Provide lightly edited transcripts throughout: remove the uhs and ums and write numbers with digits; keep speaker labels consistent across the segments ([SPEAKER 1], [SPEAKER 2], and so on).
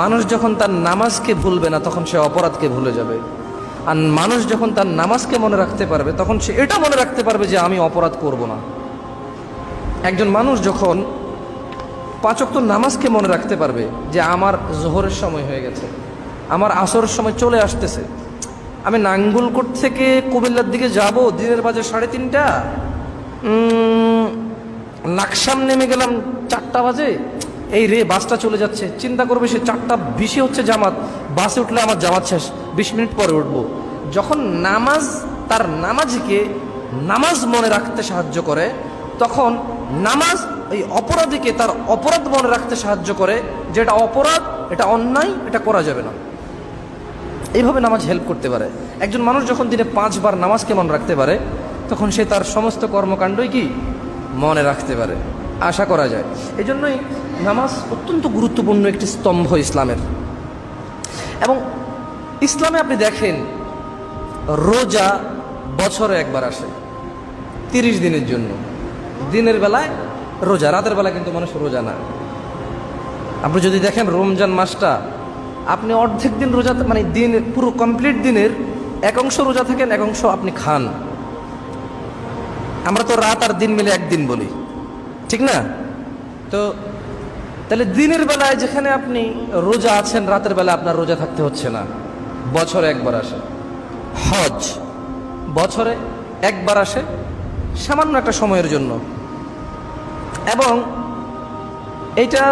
[SPEAKER 1] মানুষ যখন তার নামাজকে ভুলবে না তখন সে অপরাধকে ভুলে যাবে। আর মানুষ যখন তার নামাজকে মনে রাখতে পারবে তখন সে এটা মনে রাখতে পারবে যে আমি অপরাধ করব না। একজন মানুষ যখন 5 ওয়াক্ত নামাজকে মনে রাখতে পারবে যে আমার জোহরের সময় হয়ে গেছে, আমার আসরের সময় চলে আসতেছে, আমি নাঙ্গলকোট থেকে কুমিল্লার দিকে যাব, দিনের বাজে 3:30, লাকসাম নেমে গেলাম 4টা বাজে, এই রে বাসটা চলে যাচ্ছে, চিন্তা করবে সে 4:20 হচ্ছে জামাত, বাসে উঠলে আমার জামাত শেষ, 20 মিনিট পরে উঠবো। যখন নামাজ তার নামাজিকে নামাজ মনে রাখতে সাহায্য করে, তখন নামাজ এই অপরাধীকে তার অপরাধ মনে রাখতে সাহায্য করে, যে এটা অপরাধ, এটা অন্যায়, এটা করা যাবে না। এইভাবে নামাজ হেল্প করতে পারে। একজন মানুষ যখন দিনে 5 বার নামাজকে মনে রাখতে পারে তখন সে তার সমস্ত কর্মকাণ্ডই কি মনে রাখতে পারে, আশা করা যায়। এই জন্যই নামাজ অত্যন্ত গুরুত্বপূর্ণ একটি স্তম্ভ ইসলামের। এবং ইসলামে আপনি দেখেন রোজা বছরে একবার আসে 30 দিনের জন্য। দিনের বেলায় রোজা, রাতের বেলা কিন্তু মানুষ রোজা না। আপনি যদি দেখেন রমজান মাসটা, আপনি অর্ধেক দিন রোজা, মানে দিন পুরো কমপ্লিট দিনের এক অংশ রোজা থাকেন, এক অংশ আপনি খান। আমরা তো রাত আর দিন মিলে একদিন বলি, ঠিক না? তো তাহলে দিনের বেলায় যেখানে আপনি রোজা আছেন, রাতের বেলা আপনার রোজা থাকতে হচ্ছে না। বছরে একবার আসে হজ, বছরে একবার আসে সামান্য একটা সময়ের জন্য। এবং এইটা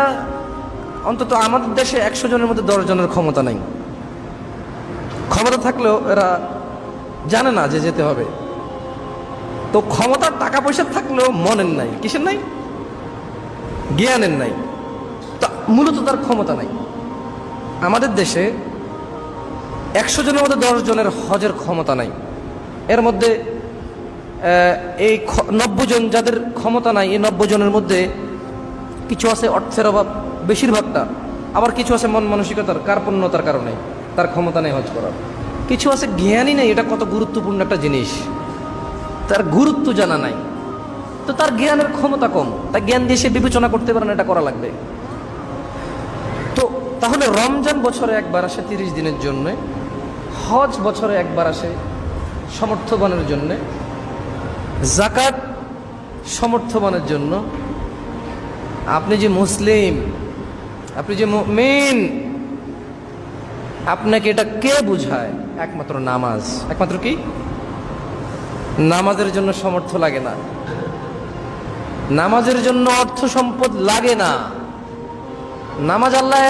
[SPEAKER 1] অন্তত আমাদের দেশে 100 জনের মধ্যে 10 জনের ক্ষমতা নাই। ক্ষমতা থাকলেও এরা জানে না যে যেতে হবে। তো ক্ষমতার টাকা পয়সা থাকলেও মনের নাই, কিসের নাই? জ্ঞানের নাই। তা মূলত তার ক্ষমতা নাই। আমাদের দেশে 100 জনের মধ্যে 10 জনের হজের ক্ষমতা নাই। এর মধ্যে এই 90 জন যাদের ক্ষমতা নাই, এই 90 জনের মধ্যে কিছু আছে অর্থের অভাব, বেশিরভাগটা। আবার কিছু আছে মন মানসিকতার কার্পণ্যতার কারণে তার ক্ষমতা নেই হজ করার। কিছু আছে জ্ঞানই নেই, এটা কত গুরুত্বপূর্ণ একটা জিনিস, তার গুরুত্ব জানা নাই। তো তার জ্ঞানের ক্ষমতা কম, তার জ্ঞান দিয়ে সে বিবেচনা করতে পারে না এটা করা লাগবে। তো তাহলে রমজান বছরে একবার আসে 30 দিনের জন্য, হজ বছরে একবার আসে সমর্থবানের জন্য, যাকাত সমর্থবানের জন্য। আপনি যে মুসলিম, আপনি যে মুমিন, আপনাকে এটা কে বুঝায়? একমাত্র নামাজ। একমাত্র কি? নামাজের জন্য সমর্থ লাগে না, নামাজের জন্য অর্থ সম্পদ লাগে না। নামাজ আল্লাহ